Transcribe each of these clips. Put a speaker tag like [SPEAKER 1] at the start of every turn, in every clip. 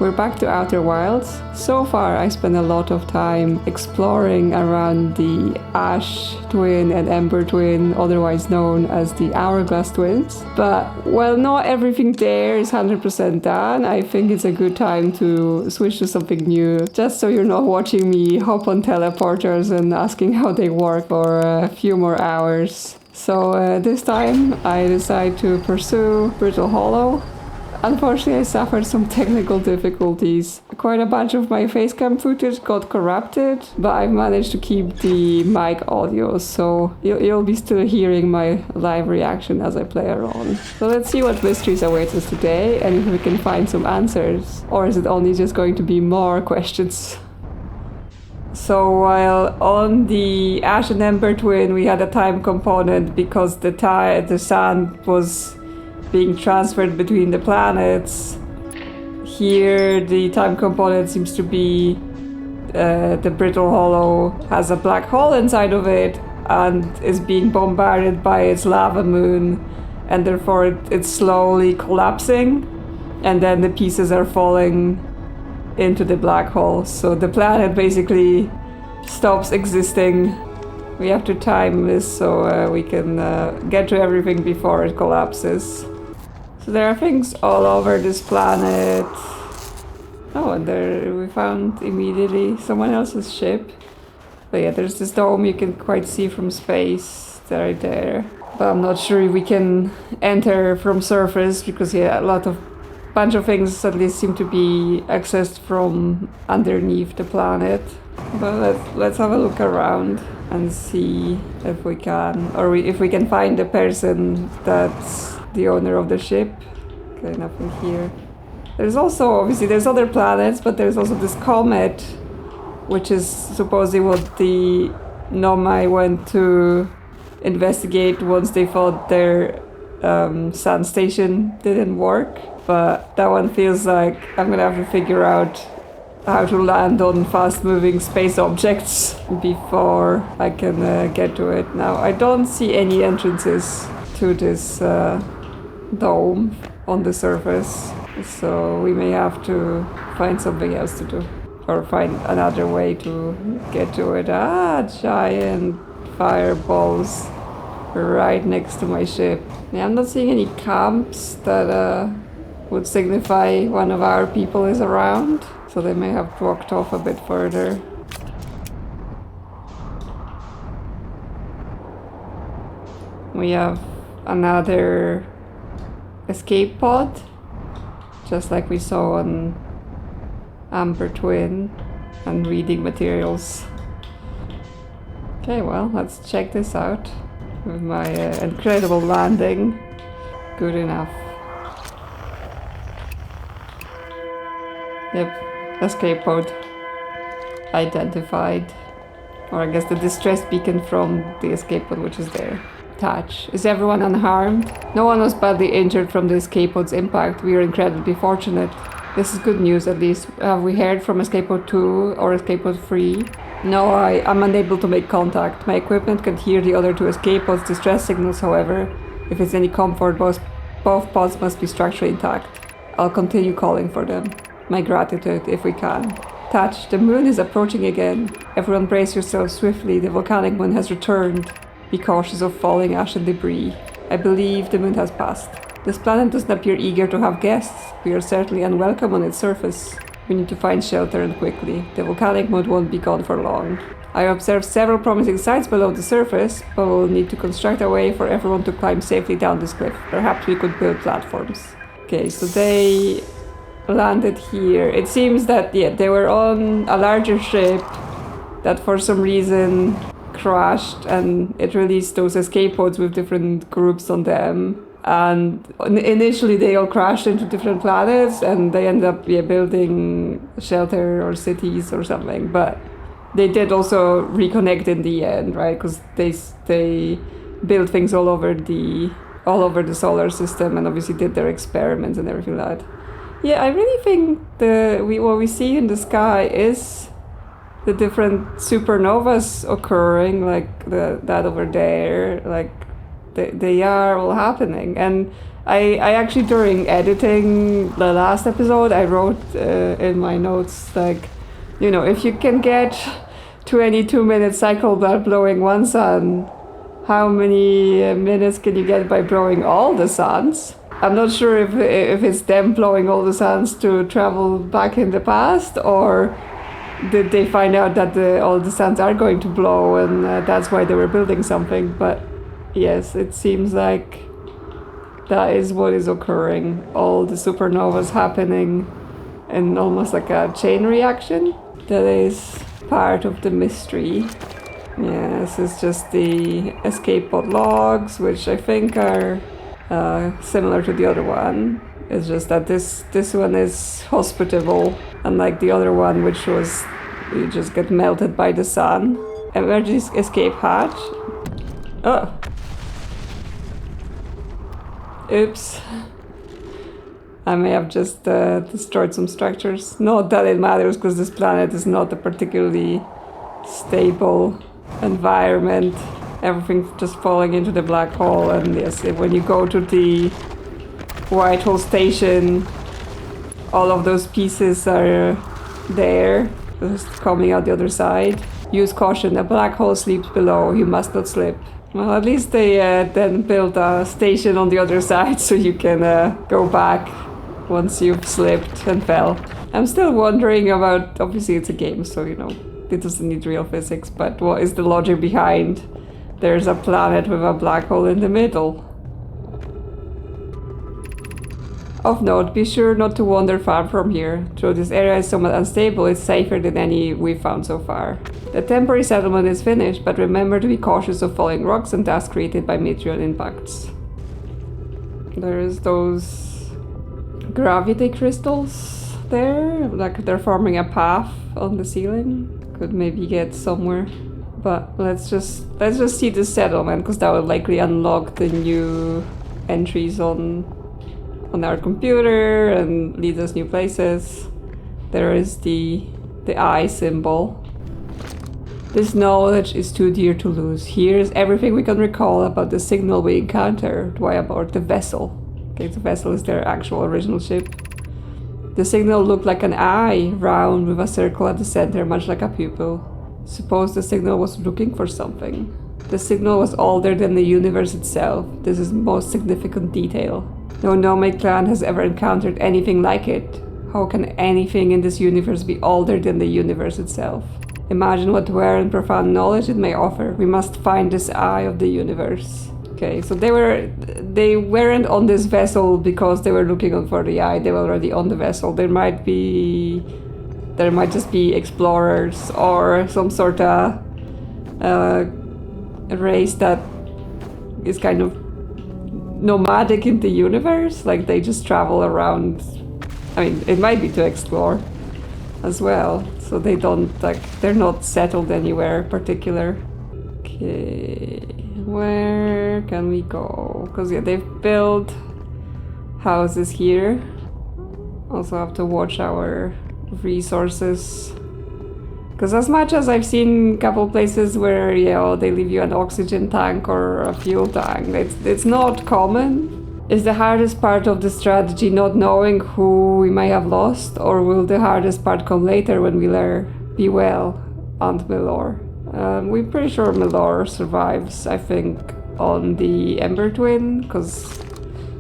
[SPEAKER 1] we're back to OuterWilds. So far I spent a lot of time exploring around the Ash Twin and Ember Twin, otherwise known as the Hourglass Twins. But while not everything there is 100% done, I think it's a good time to switch to something new, just so you're not watching me hop on teleporters and asking how they work for a few more hours. So this time I decided to pursue Brittle Hollow. Unfortunately, I suffered some technical difficulties. Quite a bunch of my facecam footage got corrupted, but I've managed to keep the mic audio, so you'll be still hearing my live reaction as I play around. So let's see what mysteries await us today, and if we can find some answers. Or is it only just going to be more questions? So while on the Ash and Ember Twin we had a time component because the sand was being transferred between the planets. Here the time component seems to be the Brittle Hollow has a black hole inside of it and is being bombarded by its lava moon, and therefore it's slowly collapsing, and then the pieces are falling into the black hole. So the planet basically stops existing. We have to time this so we can get to everything before it collapses. So there are things all over this planet. Oh, and there we found immediately someone else's ship. But yeah, there's this dome you can quite see from space right there. But I'm not sure if we can enter from surface because yeah, bunch of things at least seem to be accessed from underneath the planet. But let's have a look around and see if we can, or if we can find the person that's the owner of the ship. Okay, nothing here. There's also, obviously, there's other planets, but there's also this comet, which is supposedly what the Nomai went to investigate once they thought their sand station didn't work. But that one feels like I'm gonna have to figure out how to land on fast-moving space objects before I can get to it. Now, I don't see any entrances to this dome on the surface, so we may have to find something else to do, or find another way to get to it. Giant fireballs right next to my ship. Yeah, I'm not seeing any camps that would signify one of our people is around, so they may have walked off a bit further. We have another escape pod, just like we saw on Amber Twin and reading materials. Okay, well, let's check this out with my incredible landing. Good enough. Yep, escape pod identified. Or I guess the distress beacon from the escape pod, which is there. Touch. Is everyone unharmed? No one was badly injured from the escape pod's impact. We are incredibly fortunate. This is good news, at least. Have we heard from escape pod 2 or escape pod 3? No, I'm unable to make contact. My equipment can hear the other two escape pods' distress signals, however. If it's any comfort, both pods must be structurally intact. I'll continue calling for them. My gratitude, if we can. Touch. The moon is approaching again. Everyone brace yourselves swiftly. The volcanic moon has returned. Be cautious of falling ash and debris. I believe the moon has passed. This planet doesn't appear eager to have guests. We are certainly unwelcome on its surface. We need to find shelter and quickly. The volcanic moon won't be gone for long. I observed several promising sites below the surface, but we'll need to construct a way for everyone to climb safely down this cliff. Perhaps we could build platforms. Okay, so they landed here. It seems that, yeah, they were on a larger ship that for some reason crashed, and it released those escape pods with different groups on them. And initially they all crashed into different planets, and they ended up building shelter or cities or something. But they did also reconnect in the end, right? Because they built things all over the solar system, and obviously did their experiments and everything like that. Yeah, I really think what we see in the sky is the different supernovas occurring, like that over there, like they are all happening. And I actually, during editing the last episode, I wrote in my notes, like, you know, if you can get 22-minute cycle by blowing one sun, how many minutes can you get by blowing all the suns? I'm not sure if it's them blowing all the suns to travel back in the past, or did they find out that all the suns are going to blow and that's why they were building something. But yes, it seems like that is what is occurring. All the supernovas happening in almost like a chain reaction. That is part of the mystery. Yeah, this is just the escape pod logs, which I think are similar to the other one. It's just that this one is hospitable, unlike the other one, which was you just get melted by the sun. Emergency escape hatch. Oh. Oops. I may have just destroyed some structures. Not that it matters, because this planet is not a particularly stable environment. Everything just falling into the black hole. And yes, when you go to the white hole station, all of those pieces are there, just coming out the other side. Use caution, a black hole sleeps below, you must not slip. Well, at least they then built a station on the other side so you can go back once you've slipped and fell. I'm still wondering about, obviously it's a game, so you know, it doesn't need real physics, but what is the logic behind there's a planet with a black hole in the middle? Of note, be sure not to wander far from here. Though this area is somewhat unstable, it's safer than any we've found so far. The temporary settlement is finished, but remember to be cautious of falling rocks and dust created by meteor impacts. There's those gravity crystals there, like they're forming a path on the ceiling. Could maybe get somewhere. But let's just see the settlement, because that will likely unlock the new entries on our computer and lead us new places. There is the eye symbol. This knowledge is too dear to lose. Here's everything we can recall about the signal we encountered while aboard the vessel. Okay, the vessel is their actual original ship. The signal looked like an eye, round with a circle at the center, much like a pupil. Suppose the signal was looking for something. The signal was older than the universe itself. This is the most significant detail. No Nomai clan has ever encountered anything like it. How can anything in this universe be older than the universe itself? Imagine what rare and profound knowledge it may offer. We must find this eye of the universe. Okay, so they weren't on this vessel because they were looking for the eye. They were already on the vessel. There might just be explorers or some sort of race that is kind of nomadic in the universe, like they just travel around. I mean, it might be to explore as well, so they don't, like, they're not settled anywhere particular. Okay, where can we go? Because yeah, they've built houses here. Also have to watch our resources, because as much as I've seen a couple places where, you know, they leave you an oxygen tank or a fuel tank, it's not common. Is the hardest part of the strategy not knowing who we may have lost, or will the hardest part come later when we be well, Aunt Milor? We're pretty sure Milor survives, I think, on the Ember Twin, because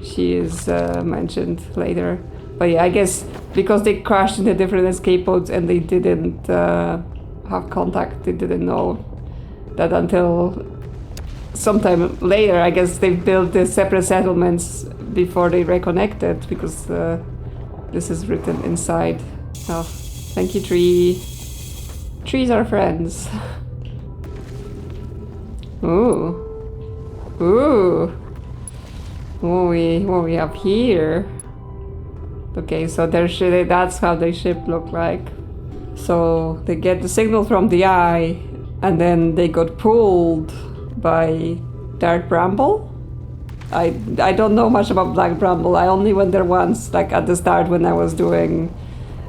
[SPEAKER 1] she is mentioned later. But yeah, I guess because they crashed into different escape pods and they didn't have contact, they didn't know that until sometime later. I guess they built the separate settlements before they reconnected, because this is written inside. Oh, thank you, tree. Trees are friends. Ooh. Ooh. What we have here? Okay, so that's how their ship looked like. So they get the signal from the eye, and then they got pulled by Dark Bramble. I don't know much about Black Bramble. I only went there once, like at the start when I was doing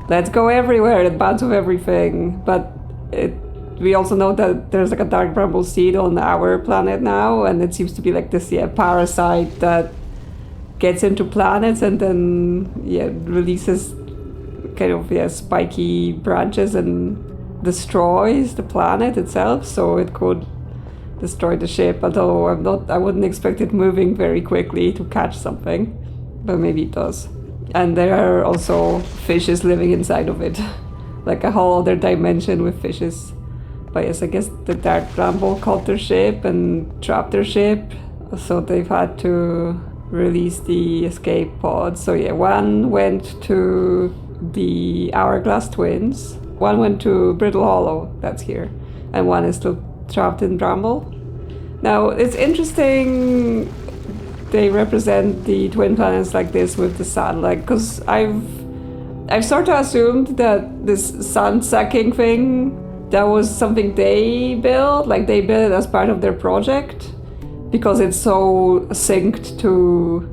[SPEAKER 1] Let's Go Everywhere, a bunch of everything. But we also know that there's like a Dark Bramble seed on our planet now, and it seems to be like this parasite that gets into planets and then releases kind of spiky branches and destroys the planet itself, so it could destroy the ship, although I wouldn't expect it moving very quickly to catch something, but maybe it does. And there are also fishes living inside of it, like a whole other dimension with fishes. But yes, I guess the Dark Bramble caught their ship and trapped their ship, so they've had to release the escape pod. So yeah, one went to the Hourglass Twins, one went to Brittle Hollow, that's here, and one is still trapped in Bramble. Now, it's interesting they represent the twin planets like this with the sun, like, because I've sort of assumed that this sun-sucking thing, that was something they built, like they built it as part of their project, because it's so synced to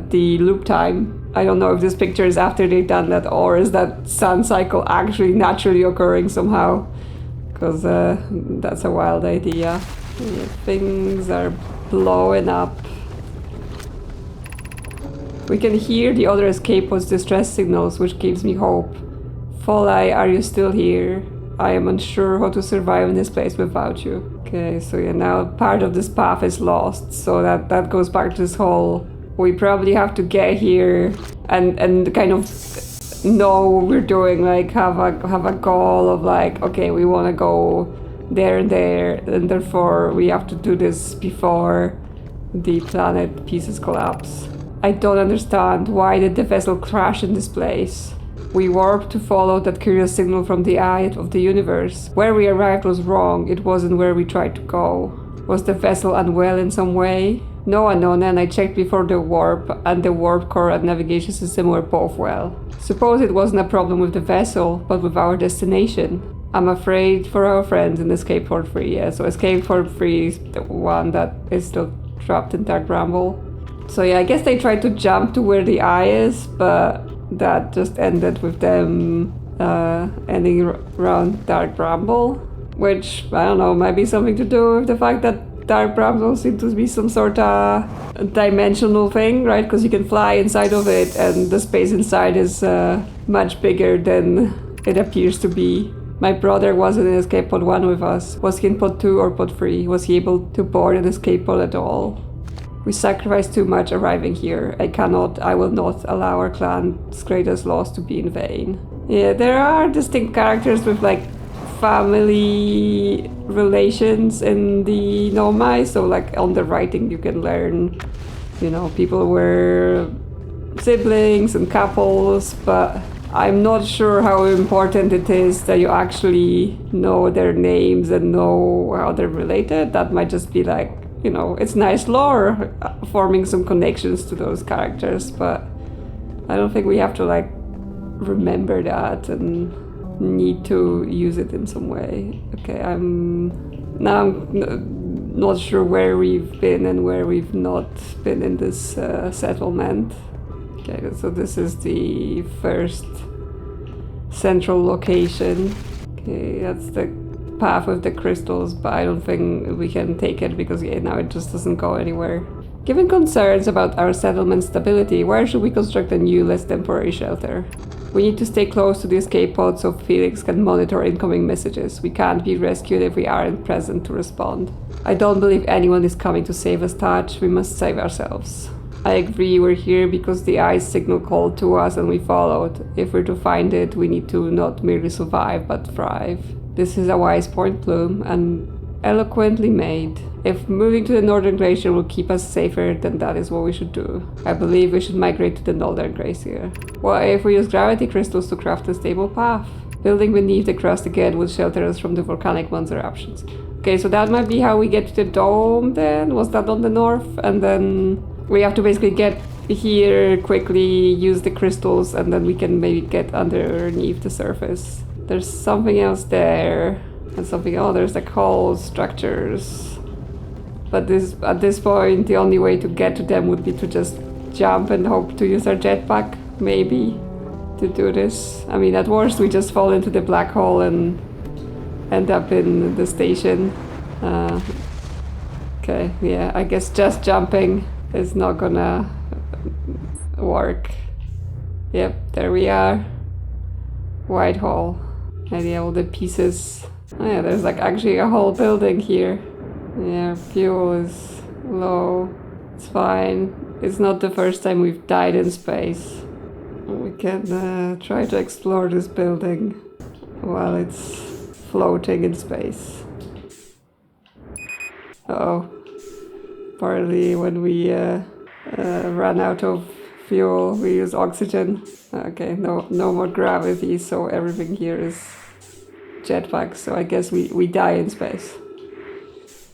[SPEAKER 1] the loop time. I don't know if this picture is after they've done that, or is that sun cycle actually naturally occurring somehow, because that's a wild idea. Yeah, things are blowing up. We can hear the other escape pod's distress signals, which gives me hope. Folai, are you still here? I am unsure how to survive in this place without you. Okay, so yeah, now part of this path is lost, so that goes back to this whole, we probably have to get here and kind of know what we're doing, like have a goal of like, okay, we want to go there and there, and therefore we have to do this before the planet pieces collapse. I don't understand, why did the vessel crash in this place? We warped to follow that curious signal from the eye of the universe. Where we arrived was wrong, it wasn't where we tried to go. Was the vessel unwell in some way? No unknown, and I checked before the warp, and the warp core and navigation system were both well. Suppose it wasn't a problem with the vessel, but with our destination. I'm afraid for our friends in Escape Pod 3, yeah, so Escape Pod 3 is the one that is still trapped in Dark Bramble. So yeah, I guess they tried to jump to where the eye is, but that just ended with them ending around Dark Bramble, which, I don't know, might be something to do with the fact that Dark Bramble seems to be some sort of dimensional thing, right? Because you can fly inside of it, and the space inside is much bigger than it appears to be. My brother wasn't in Escape Pod 1 with us. Was he in Pod 2 or Pod 3? Was he able to board an escape pod at all? We sacrificed too much arriving here. I will not allow our clan's greatest loss to be in vain. Yeah, there are distinct characters with like family relations in the Nomai, so like on the writing you can learn, people were siblings and couples, but I'm not sure how important it is that you actually know their names and know how they're related. That might just be like, it's nice lore, forming some connections to those characters, but I don't think we have to like remember that and need to use it in some way. Okay, I'm not sure where we've been and where we've not been in this settlement. Okay, so this is the first central location. Okay, that's the path with the crystals, but I don't think we can take it because now it just doesn't go anywhere. Given concerns about our settlement stability, where should we construct a new, less temporary shelter? We need to stay close to the escape pod so Felix can monitor incoming messages. We can't be rescued if we aren't present to respond. I don't believe anyone is coming to save us, Taj. We must save ourselves. I agree, we're here because the eye's signal called to us and we followed. If we're to find it, we need to not merely survive, but thrive. This is a wise point, Plume, and eloquently made. If moving to the northern glacier will keep us safer, then that is what we should do. I believe we should migrate to the northern glacier. What if we use gravity crystals to craft a stable path? Building beneath the crust again would shelter us from the volcanic one's eruptions. Okay, so that might be how we get to the dome then? Was that on the north? And then we have to basically get here quickly, use the crystals, and then we can maybe get underneath the surface. There's something else there, and something else. There's like whole structures. But at this point, the only way to get to them would be to just jump and hope to use our jetpack, maybe, to do this. I mean, at worst, we just fall into the black hole and end up in the station. Okay, yeah, I guess just jumping is not gonna work. Yep, there we are. Whitehall. And yeah, all the pieces. Oh yeah, there's like actually a whole building here. Yeah, fuel is low. It's fine. It's not the first time we've died in space. We can try to explore this building while it's floating in space. Uh-oh. Partly when we run out of fuel, we use oxygen. Okay, no more gravity, so everything here is jetpack. So I guess we die in space.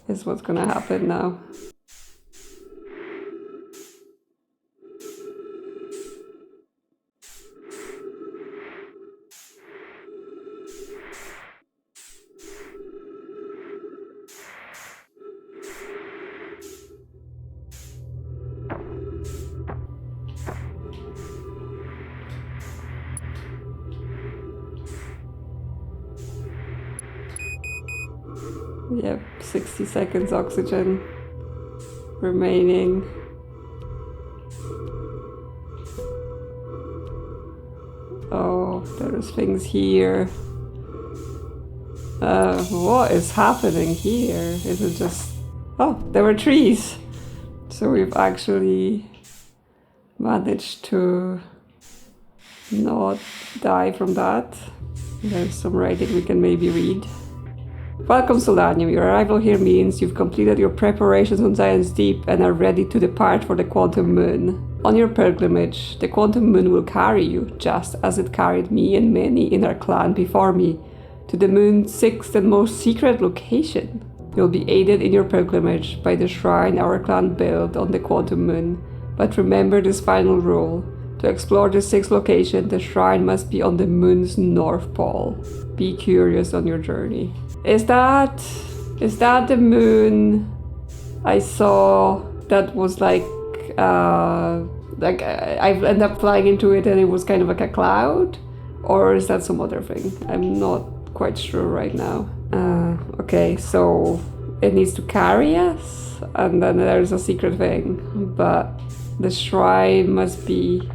[SPEAKER 1] Is what's gonna happen now. Yep, 60 seconds oxygen remaining. Oh, there's things here. What is happening here? Is it just... Oh, there were trees! So we've actually managed to not die from that. There's some writing we can maybe read. Welcome, Solanium. Your arrival here means you've completed your preparations on Zion's Deep and are ready to depart for the Quantum Moon. On your pilgrimage, the Quantum Moon will carry you, just as it carried me and many in our clan before me, to the Moon's sixth and most secret location. You'll be aided in your pilgrimage by the shrine our clan built on the Quantum Moon. But remember this final rule. To explore the sixth location, the shrine must be on the Moon's North Pole. Be curious on your journey. Is that the moon I saw that was like I ended up flying into it and it was kind of like a cloud? Or is that some other thing? I'm not quite sure right now. Okay, so it needs to carry us and then there's a secret thing, but the shrine must be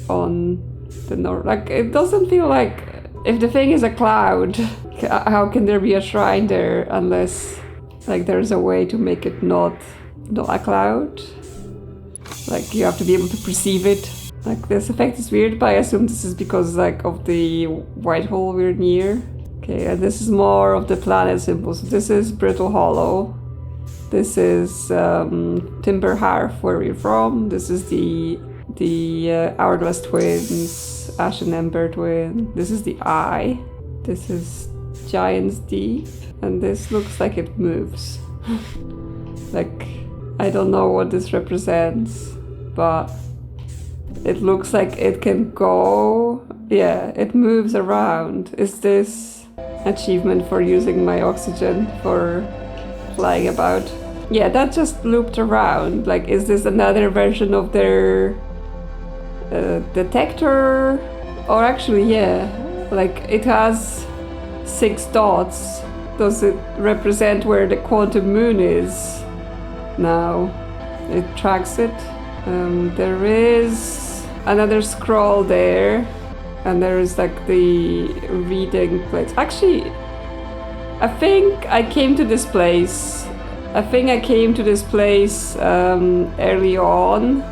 [SPEAKER 1] on the north. Like, it doesn't feel like, if the thing is a cloud, how can there be a shrine there unless like there's a way to make it not a cloud? Like, you have to be able to perceive it. Like, this effect is weird, but I assume this is because like of the white hole we're near. Okay, and this is more of the planet symbols. So this is Brittle Hollow. This is Timber Hearth, where we're from. This is the Hourglass Twins, Ash and Ember Twin. This is the Eye. This is Giant's Deep. And this looks like it moves. Like, I don't know what this represents, but it looks like it can go. Yeah, it moves around. Is this achievement for using my oxygen for flying about? Yeah, that just looped around. Like, is this another version of their detector? Or actually, yeah, like it has 6 dots. Does it represent where the quantum moon is now? It tracks it. There is another scroll there, and there is like the reading place. Actually, I think I came to this place early on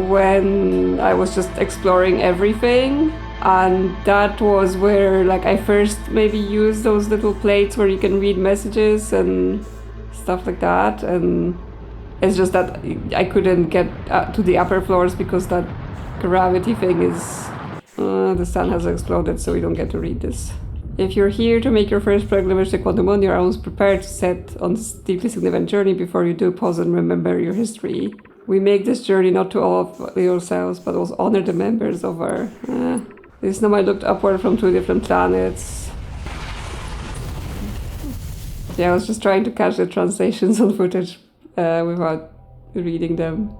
[SPEAKER 1] when I was just exploring everything, and that was where like I first maybe used those little plates where you can read messages and stuff like that. And it's just that I couldn't get to the upper floors because that gravity thing is... the sun has exploded, so we don't get to read this. If you're here to make your first pilgrimage to Quantum Moon, you're almost prepared to set on this deeply significant journey. Before you do, pause and remember your history. We make this journey not to all of yourselves, but also honor the members of our... This Nomai looked upward from 2 different planets. Yeah, I was just trying to catch the translations on footage without reading them,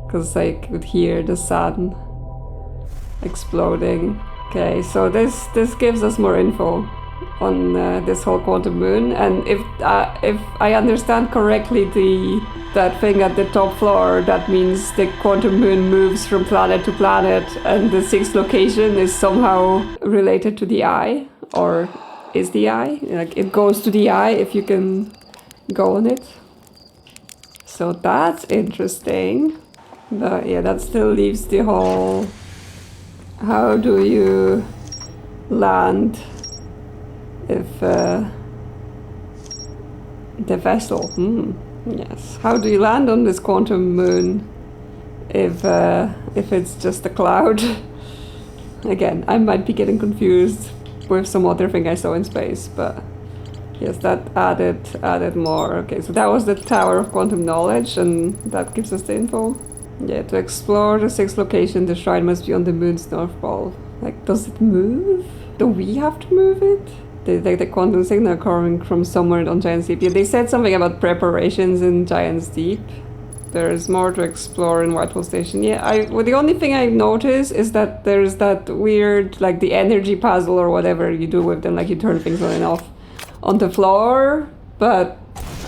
[SPEAKER 1] because I could hear the sun exploding. Okay, so this gives us more info. this whole quantum moon. And if I understand correctly, that thing at the top floor, that means the quantum moon moves from planet to planet, and the sixth location is somehow related to the eye, or is the eye. Like, it goes to the eye if you can go on it. So that's interesting. But yeah, that still leaves the whole... How do you land if the vessel? Yes. How do you land on this quantum moon if it's just a cloud? Again, I might be getting confused with some other thing I saw in space, but yes, that added more. Okay, so that was the Tower of Quantum Knowledge, and that gives us the info. Yeah, to explore the sixth location, the shrine must be on the moon's north pole. Like, does it move? Do we have to move it? The quantum signal coming from somewhere on Giant's Deep. Yeah, they said something about preparations in Giant's Deep. There's more to explore in Whitehall Station. Yeah, well, the only thing I noticed is that there's that weird, like, the energy puzzle or whatever you do with them, like you turn things on and off on the floor, but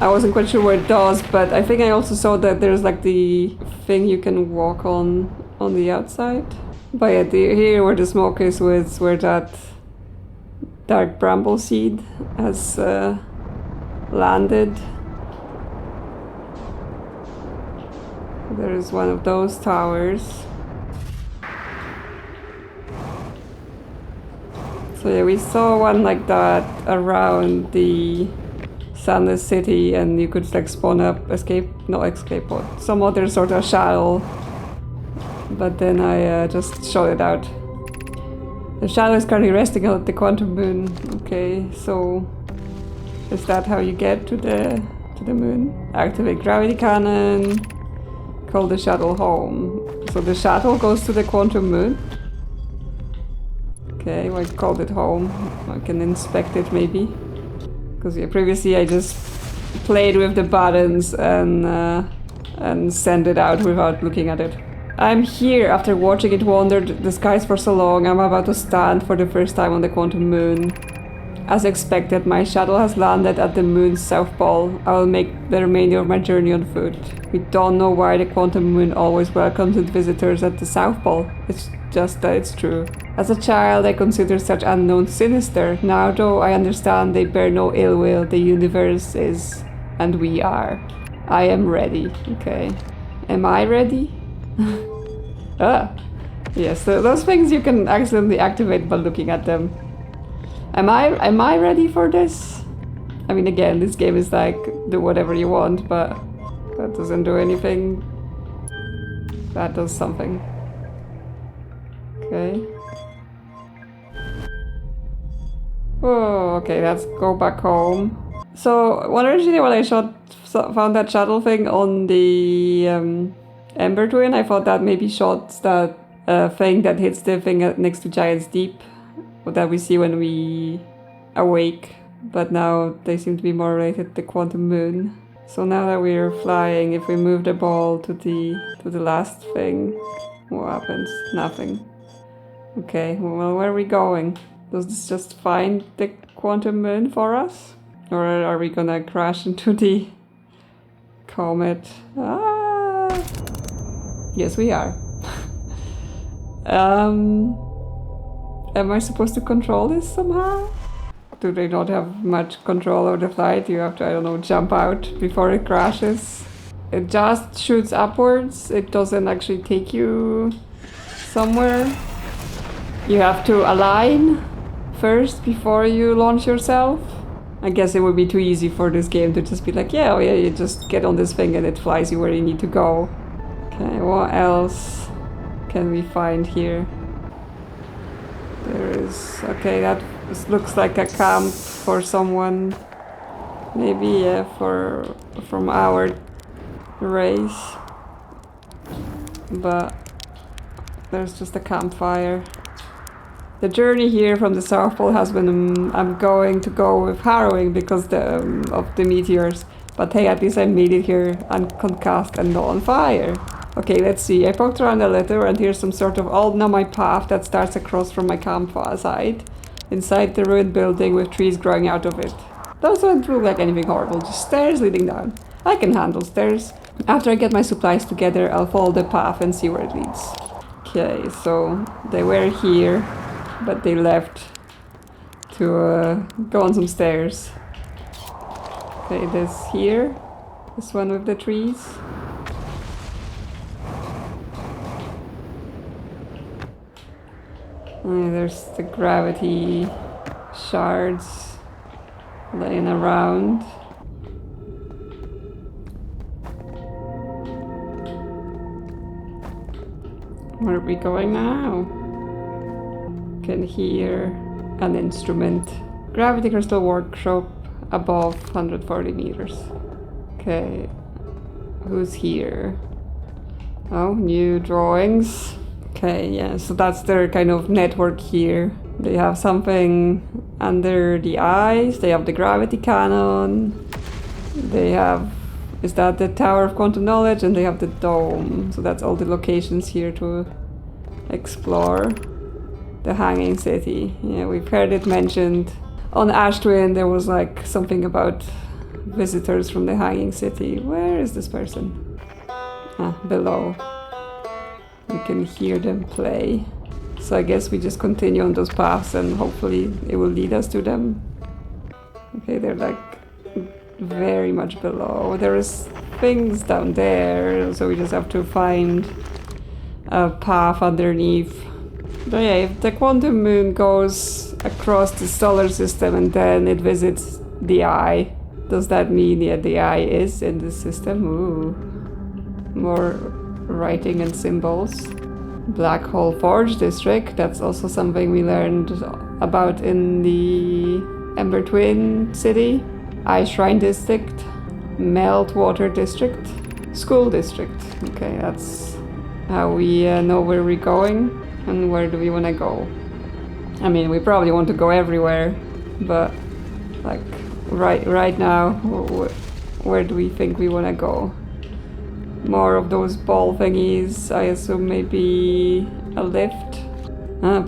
[SPEAKER 1] I wasn't quite sure what it does. But I think I also saw that there's like the thing you can walk on the outside. But yeah, here where the smoke is, where that dark bramble seed has landed. There is one of those towers. So yeah, we saw one like that around the Sunless City, and you could like spawn up not escape pod, some other sort of shuttle. But then I just shot it out. The shuttle is currently resting at the quantum moon. Okay, so is that how you get to the moon? Activate gravity cannon. Call the shuttle home. So the shuttle goes to the quantum moon. Okay, well, I called it home. I can inspect it maybe. Because yeah, previously I just played with the buttons and sent it out without looking at it. I'm here after watching it wander the skies for so long. I'm about to stand for the first time on the quantum moon. As expected, my shuttle has landed at the moon's south pole. I will make the remainder of my journey on foot. We don't know why the quantum moon always welcomes its visitors at the south pole. It's just that it's true. As a child, I considered such unknowns sinister. Now, though, I understand they bear no ill will. The universe is, and we are. I am ready. Okay. Am I ready? Yes, so those things you can accidentally activate by looking at them. Am I ready for this? I mean, again, this game is like, do whatever you want, but that doesn't do anything. That does something. Okay. Oh, okay, let's go back home. So, originally when I found that shuttle thing on the Ember Twin, I thought that maybe shots that thing that hits the thing next to Giant's Deep that we see when we awake. But now they seem to be more related to the quantum moon. So now that we're flying, if we move the ball to the last thing, what happens? Nothing. Okay, well, where are we going? Does this just find the quantum moon for us? Or are we gonna crash into the comet? Ah! Yes, we are. Am I supposed to control this somehow? Do they not have much control over the flight? You have to, I don't know, jump out before it crashes. It just shoots upwards. It doesn't actually take you somewhere. You have to align first before you launch yourself. I guess it would be too easy for this game to just be like, yeah, oh yeah, you just get on this thing and it flies you where you need to go. Okay, what else can we find here? There is... okay, that looks like a camp for someone. Maybe, yeah, from our race. But there's just a campfire. The journey here from the South Pole has been, I'm going to go with harrowing because of the meteors. But hey, at least I made it here unconcussed and not on fire. Okay, let's see. I poked around a little and here's some sort of old Nomai path that starts across from my campsite. inside the ruined building with trees growing out of it. Those don't look like anything horrible, just stairs leading down. I can handle stairs. After I get my supplies together, I'll follow the path and see where it leads. Okay, so they were here, but they left to go on some stairs. Okay, this here. This one with the trees. There's the gravity shards laying around. Where are we going now? Can hear an instrument. Gravity crystal workshop above 140 meters. Okay, who's here? Oh, new drawings. Okay, yeah, so that's their kind of network here. They have something under the eyes, they have the gravity cannon, they have, is that the Tower of Quantum Knowledge, and they have the dome. So that's all the locations here to explore. The Hanging City. Yeah, we've heard it mentioned. On Ash Twin there was like something about visitors from the Hanging City. Where is this person? Ah, below. We can hear them play. So I guess we just continue on those paths and hopefully it will lead us to them. Okay, they're like very much below. There is things down there, so we just have to find a path underneath. But yeah, if the quantum moon goes across the solar system and then it visits the eye, does that mean the eye is in the system? Ooh. More writing and symbols. Black Hole Forge district, that's also something we learned about in the Ember Twin city. Ice Shrine district, Meltwater district, School district. Okay, that's how we know where we're going and where do we want to go. I mean, we probably want to go everywhere, but like right now, where do we think we want to go? More of those ball thingies, I assume maybe a lift.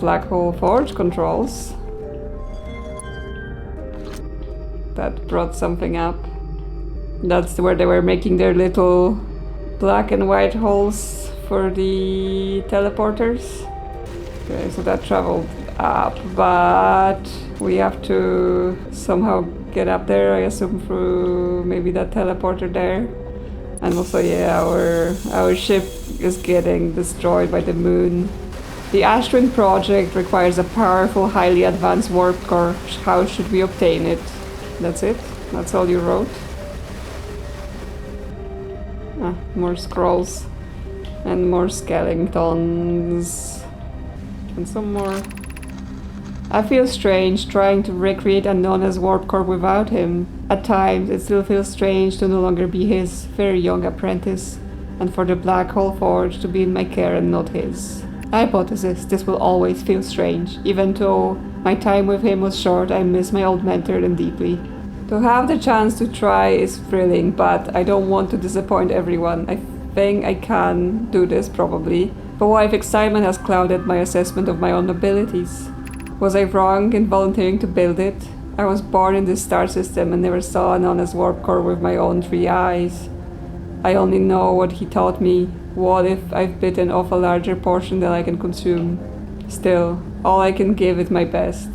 [SPEAKER 1] Black Hole Forge controls. That brought something up. That's where they were making their little black and white holes for the teleporters. Okay, so that traveled up, but we have to somehow get up there, I assume through maybe that teleporter there. And also, yeah, our ship is getting destroyed by the moon. The Ash Twin project requires a powerful, highly advanced warp core. How should we obtain it? That's it? That's all you wrote? More scrolls. And more skeletons. And some more. I feel strange trying to recreate Anona's warp core without him. At times, it still feels strange to no longer be his very young apprentice, and for the Black Hole Forge to be in my care and not his. Hypothesis, this will always feel strange. Even though my time with him was short, I miss my old mentor and deeply. To have the chance to try is thrilling, but I don't want to disappoint everyone. I think I can do this, probably. But what if excitement has clouded my assessment of my own abilities? Was I wrong in volunteering to build it? I was born in this star system and never saw Anona's warp core with my own 3 eyes. I only know what he taught me. What if I've bitten off a larger portion than I can consume? Still, all I can give is my best.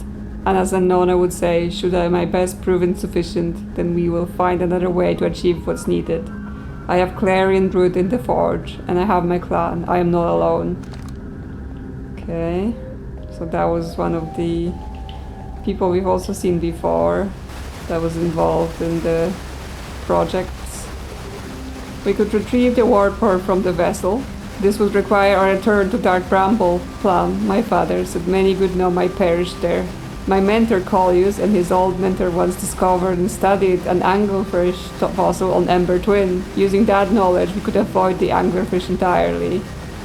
[SPEAKER 1] And as Anona would say, should my best prove insufficient, then we will find another way to achieve what's needed. I have Clarion Brood in the Forge, and I have my clan. I am not alone. Okay, so that was one of the people we've also seen before that was involved in the projects. We could retrieve the warp core from the vessel. This would require a return to Dark Bramble Plum. My father said many good Nomai perished there. My mentor Collius and his old mentor once discovered and studied an anglerfish fossil on Ember Twin. Using that knowledge, we could avoid the anglerfish entirely.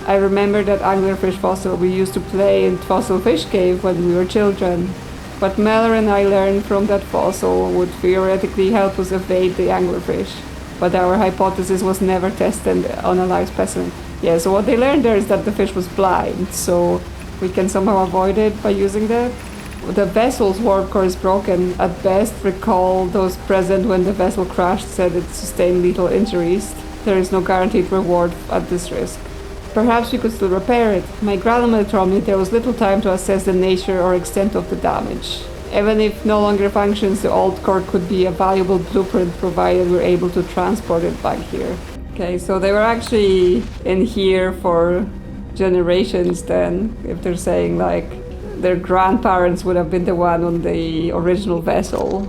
[SPEAKER 1] I remember that anglerfish fossil we used to play in Fossil Fish Cave when we were children. What Mellor and I learned from that fossil would theoretically help us evade the anglerfish, but our hypothesis was never tested on a live specimen. Yeah, so what they learned there is that the fish was blind, so we can somehow avoid it by using that. the vessel's warp core is broken. At best, recall those present when the vessel crashed said it sustained lethal injuries. There is no guaranteed reward at this risk. Perhaps we could still repair it. My grandmother told me there was little time to assess the nature or extent of the damage. Even if no longer functions, the old core could be a valuable blueprint provided we're able to transport it back here. Okay, so they were actually in here for generations then, if they're saying like their grandparents would have been the one on the original vessel.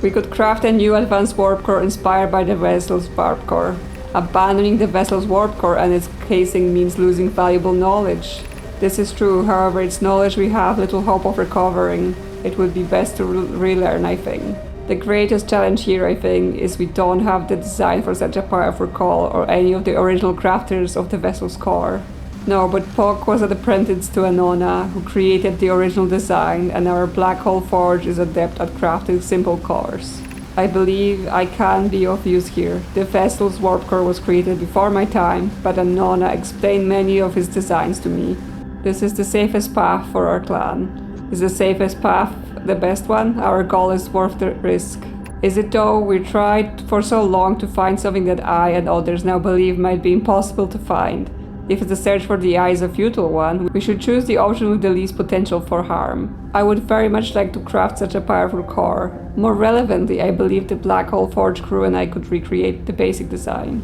[SPEAKER 1] We could craft a new advanced warp core inspired by the vessel's warp core. Abandoning the vessel's warp core and its casing means losing valuable knowledge. This is true, however, it's knowledge we have little hope of recovering. It would be best to relearn, I think. The greatest challenge here, I think, is we don't have the design for such a powerful core or any of the original crafters of the vessel's core. No, but Pog was an apprentice to Anona, who created the original design, and our Black Hole Forge is adept at crafting simple cores. I believe I can be of use here. The vessel's warp core was created before my time, but Anona explained many of his designs to me. This is the safest path for our clan. Is the safest path the best one? Our goal is worth the risk. Is it though? We tried for so long to find something that I and others now believe might be impossible to find. If the search for the eye is a futile one, we should choose the option with the least potential for harm. I would very much like to craft such a powerful core. More relevantly, I believe the Black Hole Forge crew and I could recreate the basic design.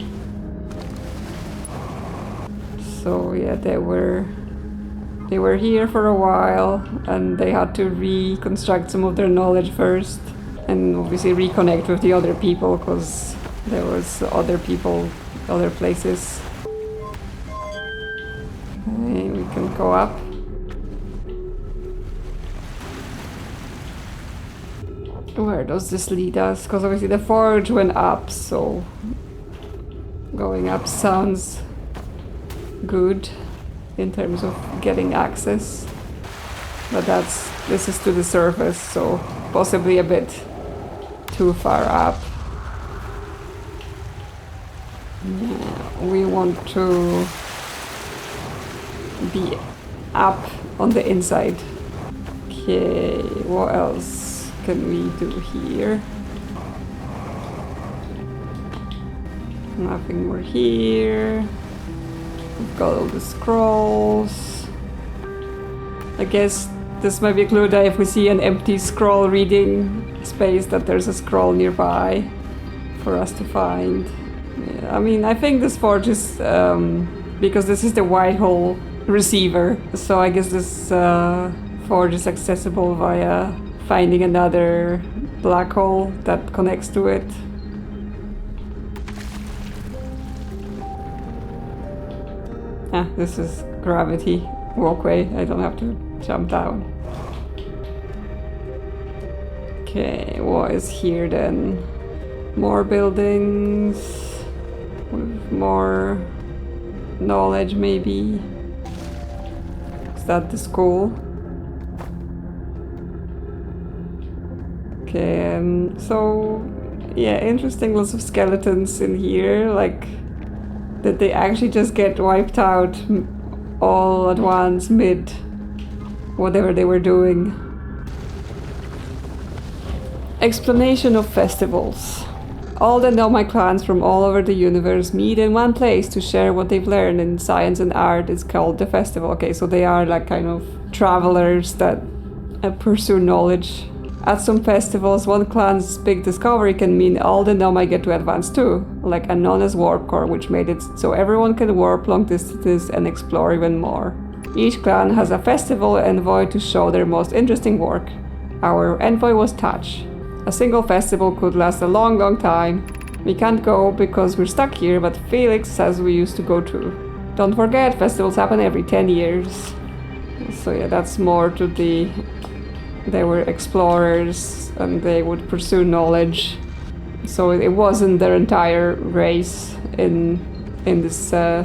[SPEAKER 1] So yeah, they were here for a while and they had to reconstruct some of their knowledge first and obviously reconnect with the other people because there was other people, other places. Okay, we can go up. Where does this lead us? Because obviously the forge went up, so going up sounds good in terms of getting access, but this is to the surface, so possibly a bit too far up. Yeah, we want to be up on the inside. Okay, what else can we do here? Nothing more here. We've got all the scrolls. I guess this might be a clue that if we see an empty scroll reading space that there's a scroll nearby for us to find. Yeah, I mean, I think this forge is, because this is the white hole receiver, so I guess this forge is accessible via finding another black hole that connects to it. Ah, this is gravity walkway. I don't have to jump down. Okay, what is here then? More buildings with more knowledge, maybe. Is that the school? Okay, so yeah, interesting. Lots of skeletons in here, like. Did they actually just get wiped out all at once mid whatever they were doing? Explanation of festivals. All the Nomai clans from all over the universe meet in one place to share what they've learned in science and art. It's called the festival. Okay, so they are like kind of travelers that pursue knowledge. At some festivals, one clan's big discovery can mean all the Nomai get to advance too, like Anona's warp core, which made it so everyone can warp long distances and explore even more. Each clan has a festival envoy to show their most interesting work. Our envoy was Touch. A single festival could last a long, long time. We can't go because we're stuck here, but Felix says we used to go too. Don't forget, festivals happen every 10 years. So yeah, that's more to the... They were explorers and they would pursue knowledge. So it wasn't their entire race in this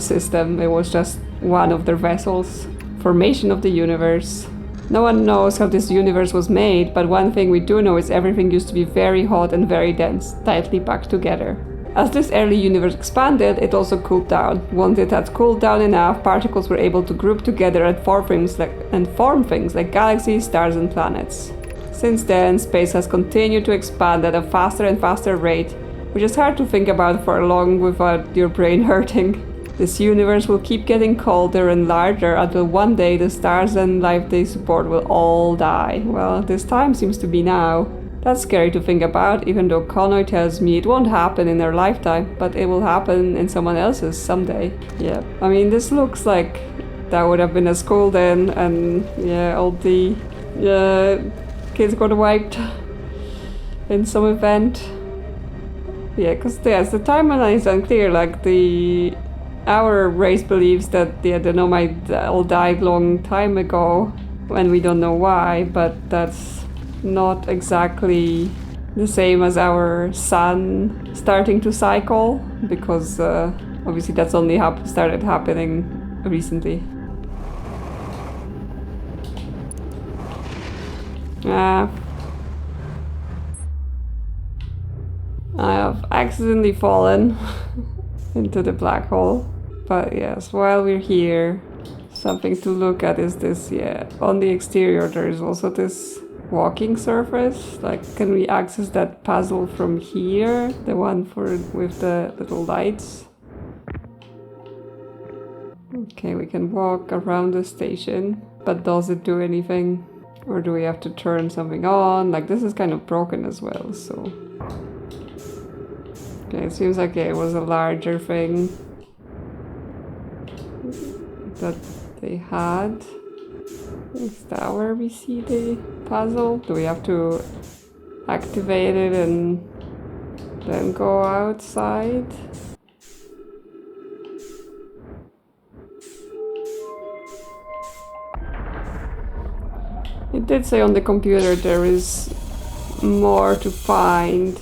[SPEAKER 1] system. It was just one of their vessels. Formation of the universe. No one knows how this universe was made, but one thing we do know is everything used to be very hot and very dense, tightly packed together.
[SPEAKER 2] As this early universe expanded, it also cooled down. Once it had cooled down enough, particles were able to group together and form things like galaxies, stars, and planets. Since then, space has continued to expand at a faster and faster rate, which is hard to think about for long without your brain hurting. This universe will keep getting colder and larger until one day the stars and life they support will all die. Well, this time seems to be now. That's scary to think about, even though Connoy tells me it won't happen in our lifetime, but it will happen in someone else's someday. Yeah, I mean, this looks like that would have been a school then, and yeah, all the kids got wiped in some event. Yeah, because yes, the timeline is unclear, like our race believes that the Nomai all died long time ago, and we don't know why, but that's not exactly the same as our sun starting to cycle, because obviously that's only started happening recently. I have accidentally fallen into the black hole. But yes, while we're here, something to look at is this, on the exterior there is also this walking surface. Like, can we access that puzzle from here? The one with the little lights? Okay, we can walk around the station, but does it do anything? Or do we have to turn something on? Like, this is kind of broken as well, so... Okay, it seems like it was a larger thing that they had. Is that where we see the puzzle? Do we have to activate it and then go outside? It did say on the computer there is more to find,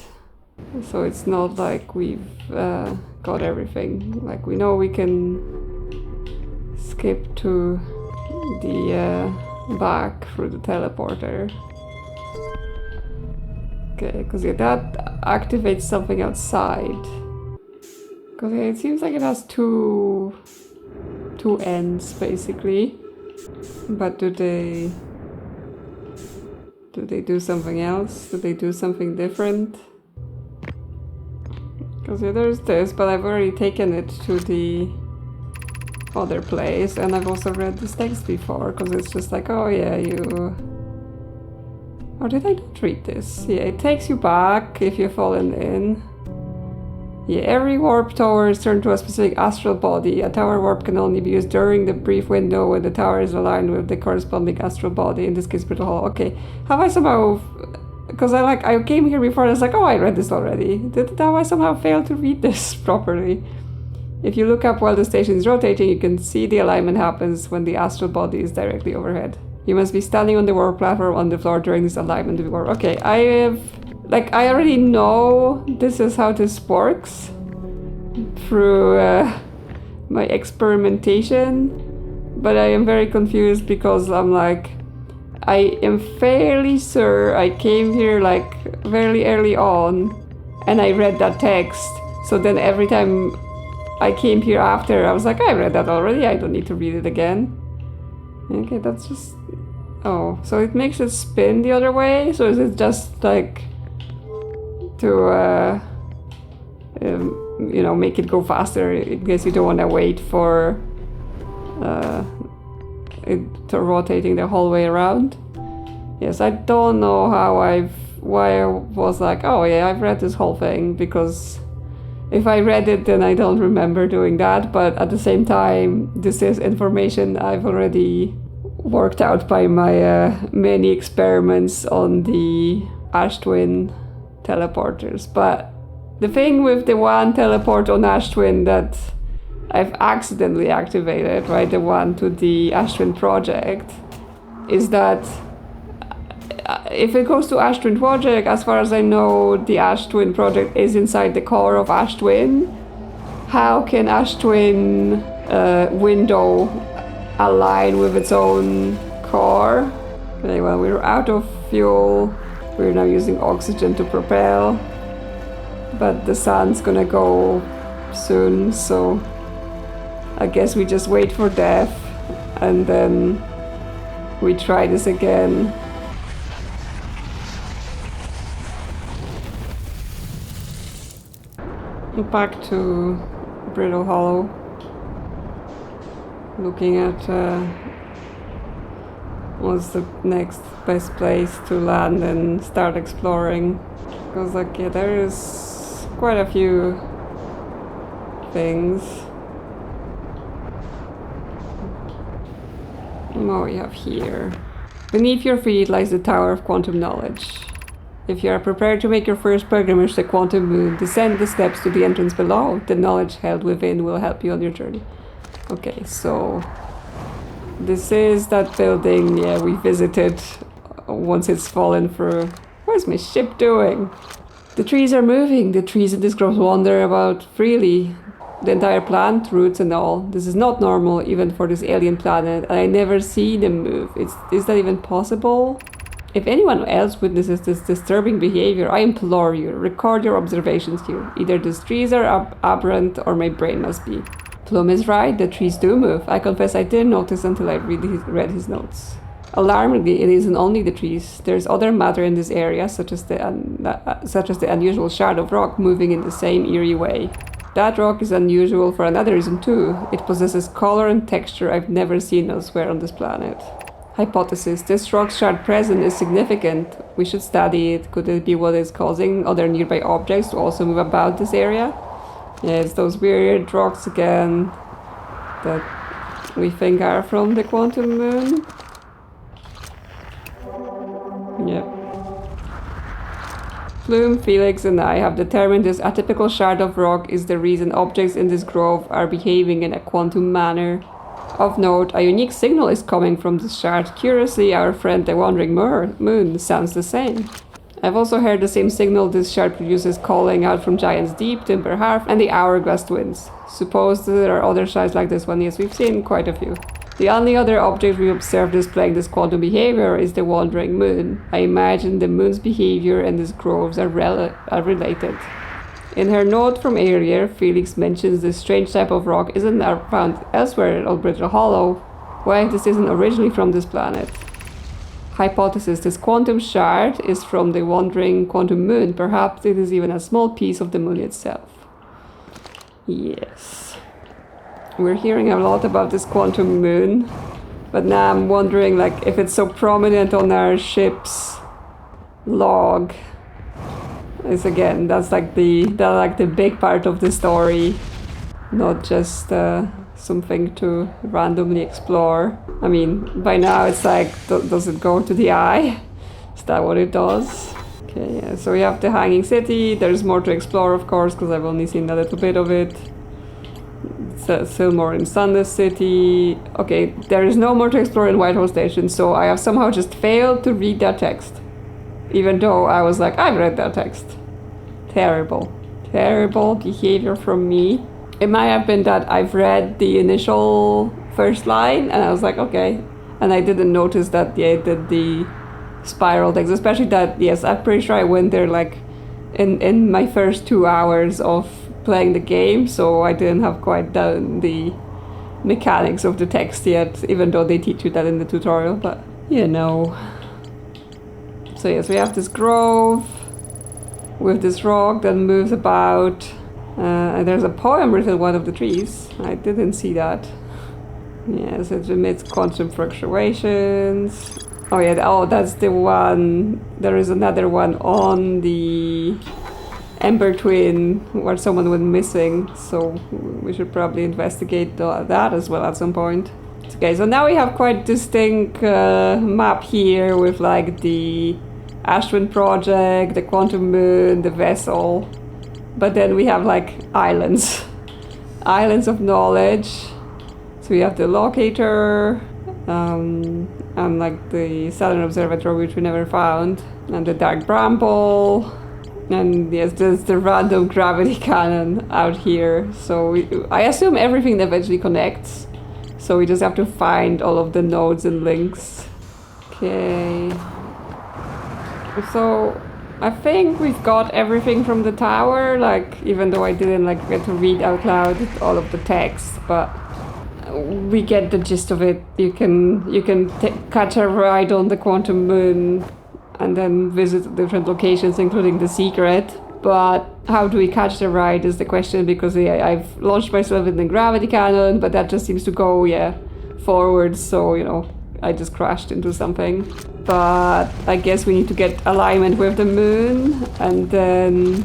[SPEAKER 2] so it's not like we've got everything. Like, we know we can skip to the back through the teleporter. Okay, because that activates something outside. Because it seems like it has two ends basically. But do they do something else? Do they do something different? Because there's this, but I've already taken it to the other place, and I've also read this text before, because it's just like, oh yeah, or did I not read this? Yeah, it takes you back if you've fallen in. Yeah, every warp tower is turned to a specific astral body. A tower warp can only be used during the brief window when the tower is aligned with the corresponding astral body, in this case Brittle Hollow. Okay, have I somehow... Because I came here before and I was like, oh, I read this already. Have I somehow failed to read this properly? If you look up while the station is rotating, you can see the alignment happens when the astral body is directly overhead. You must be standing on the warp platform on the floor during this alignment. Okay, I already know this is how this works through my experimentation, but I am very confused because I'm like, I am fairly sure I came here like very early on and I read that text. So then every time I came here after, I was like, I read that already, I don't need to read it again. Okay, that's just... Oh, so it makes it spin the other way? So is it just like to, you know, make it go faster in case you don't want to wait for it to rotating the whole way around? Yes, I don't know why I was like, oh yeah, I've read this whole thing, because if I read it then I don't remember doing that, but at the same time this is information I've already worked out by my many experiments on the Ash Twin teleporters. But the thing with the one teleport on Ash Twin that I've accidentally activated, right, the one to the Ash Twin project, is that if it goes to Ash Twin project, as far as I know, the Ash Twin project is inside the core of Ash Twin. How can Ash Twin window align with its own core? Okay, well, we're out of fuel. We're now using oxygen to propel. But the sun's gonna go soon, so I guess we just wait for death and then we try this again. Back to Brittle Hollow, looking at what's the next best place to land and start exploring. Because like, yeah, there is quite a few things. What we have here. Beneath your feet lies the Tower of Quantum Knowledge. If you are prepared to make your first pilgrimage to the Quantum Moon, descend the steps to the entrance below. The knowledge held within will help you on your journey. Okay, so this is that building, yeah, we visited once it's fallen through. What's my ship doing? The trees are moving. The trees in this grove wander about freely. The entire plant, roots and all. This is not normal, even for this alien planet, and I never see them move. Is that even possible? If anyone else witnesses this disturbing behavior, I implore you, record your observations here. Either these trees are aberrant or my brain must be. Plum is right, the trees do move. I confess I didn't notice until I read his notes. Alarmingly, it isn't only the trees. There's other matter in this area, such as the unusual shard of rock moving in the same eerie way. That rock is unusual for another reason too. It possesses color and texture I've never seen elsewhere on this planet. Hypothesis. This rock shard present is significant. We should study it. Could it be what is causing other nearby objects to also move about this area? Yeah, it's those weird rocks again that we think are from the Quantum Moon. Yep. Plume, Felix and I have determined this atypical shard of rock is the reason objects in this grove are behaving in a quantum manner. Of note, a unique signal is coming from this shard. Curiously, our friend the Wandering Moon sounds the same. I've also heard the same signal this shard produces calling out from Giant's Deep, Timber Hearth and the Hourglass Twins. Suppose there are other shards like this one. Yes, we've seen quite a few. The only other object we observed displaying this quantum behavior is the Wandering Moon. I imagine the moon's behavior and these groves are related. In her note from earlier, Felix mentions this strange type of rock isn't found elsewhere in Brittle Hollow. Why this isn't originally from this planet? Hypothesis. This quantum shard is from the wandering quantum moon. Perhaps it is even a small piece of the moon itself. Yes. We're hearing a lot about this quantum moon. But now I'm wondering like if it's so prominent on our ship's log. Is again, that's like the big part of the story, not just something to randomly explore. I mean, by now it's like, does it go to the eye? Is that what it does? Okay, yeah, so we have the Hanging City. There's more to explore, of course, because I've only seen a little bit of it. Still more in Sunless City. Okay, there is no more to explore in Whitehall Station, so I have somehow just failed to read that text. Even though I was like, I've read that text. Terrible. Terrible behavior from me. It might have been that I've read the initial first line and I was like, okay. And I didn't notice that, yeah, the spiral text. Especially that, yes, I'm pretty sure I went there like in my first 2 hours of playing the game. So I didn't have quite done the mechanics of the text yet, even though they teach you that in the tutorial. But, you know. So yes, we have this grove with this rock that moves about. And there's a poem written on one of the trees. I didn't see that. Yes, it emits quantum fluctuations. Oh yeah, oh that's the one. There is another one on the Ember Twin where someone went missing. So we should probably investigate that as well at some point. Okay, so now we have quite distinct map here with like the Ashwin Project, the Quantum Moon, the vessel. But then we have like islands. Islands of knowledge. So we have the locator, and like the Southern Observatory, which we never found, and the Dark Bramble, and yes, there's the random gravity cannon out here. So I assume everything eventually connects. So we just have to find all of the nodes and links. Okay. So
[SPEAKER 1] I think we've got everything from the tower, like, even though I didn't like get to read out loud all of the text, but we get the gist of it. You can catch a ride on the quantum moon and then visit different locations, including the secret. But how do we catch the ride is the question, because I've launched myself in the gravity cannon, but that just seems to go, forward, so, you know, I just crashed into something. But I guess we need to get alignment with the moon, and then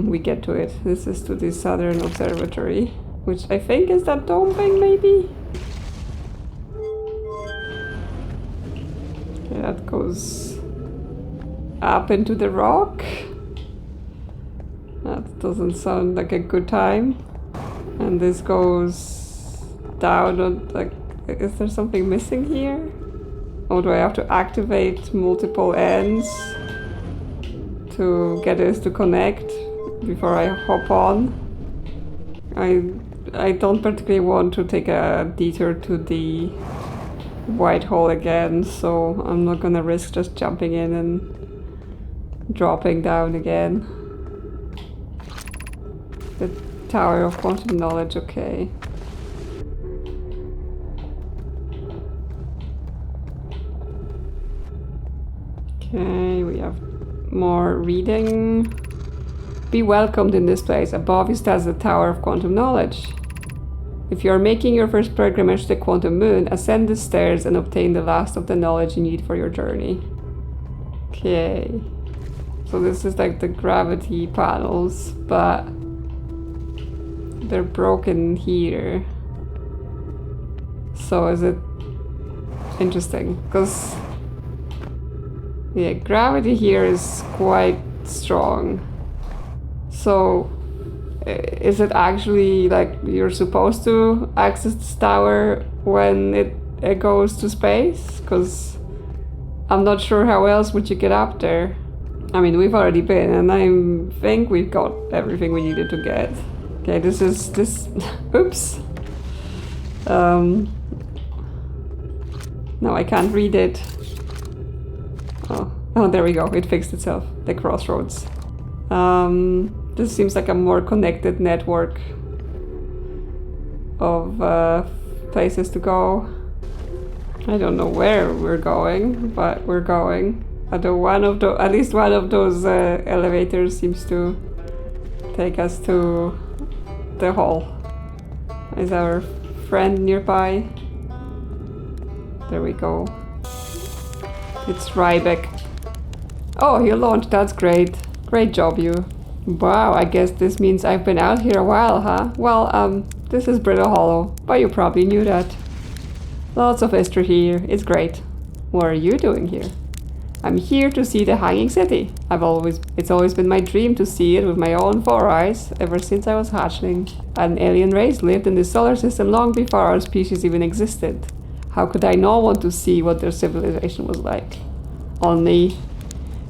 [SPEAKER 1] we get to it. This is to the southern observatory, which I think is that dome thing, maybe? Okay, that goes up into the rock. That doesn't sound like a good time. And this goes down on, like, is there something missing here? Or do I have to activate multiple ends to get this to connect before I hop on? I don't particularly want to take a detour to the white hole again, so I'm not gonna risk just jumping in and dropping down again. The Tower of Quantum Knowledge, okay. Okay, we have more reading. Be welcomed in this place. Above you stands the Tower of Quantum Knowledge. If you are making your first pilgrimage to the quantum moon, ascend the stairs and obtain the last of the knowledge you need for your journey. Okay. So this is like the gravity panels, but they're broken here. So is it interesting? Because gravity here is quite strong. So is it actually like you're supposed to access this tower when it goes to space? Because I'm not sure how else would you get up there. I mean, we've already been, and I think we've got everything we needed to get. Okay, this. Oops. No, I can't read it. Oh, there we go. It fixed itself. The Crossroads. This seems like a more connected network of places to go. I don't know where we're going, but we're going. Although at least one of those elevators seems to take us to the hall. Is our friend nearby? There we go. It's Riebeck. Oh, you launched. That's great. Great job, you. Wow, I guess this means I've been out here a while, huh? Well, this is Brittle Hollow, but you probably knew that. Lots of history here. It's great. What are you doing here? I'm here to see the Hanging City. It's always been my dream to see it with my own 4 eyes, ever since I was hatchling. An alien race lived in the solar system long before our species even existed. How could I not want to see what their civilization was like? Only,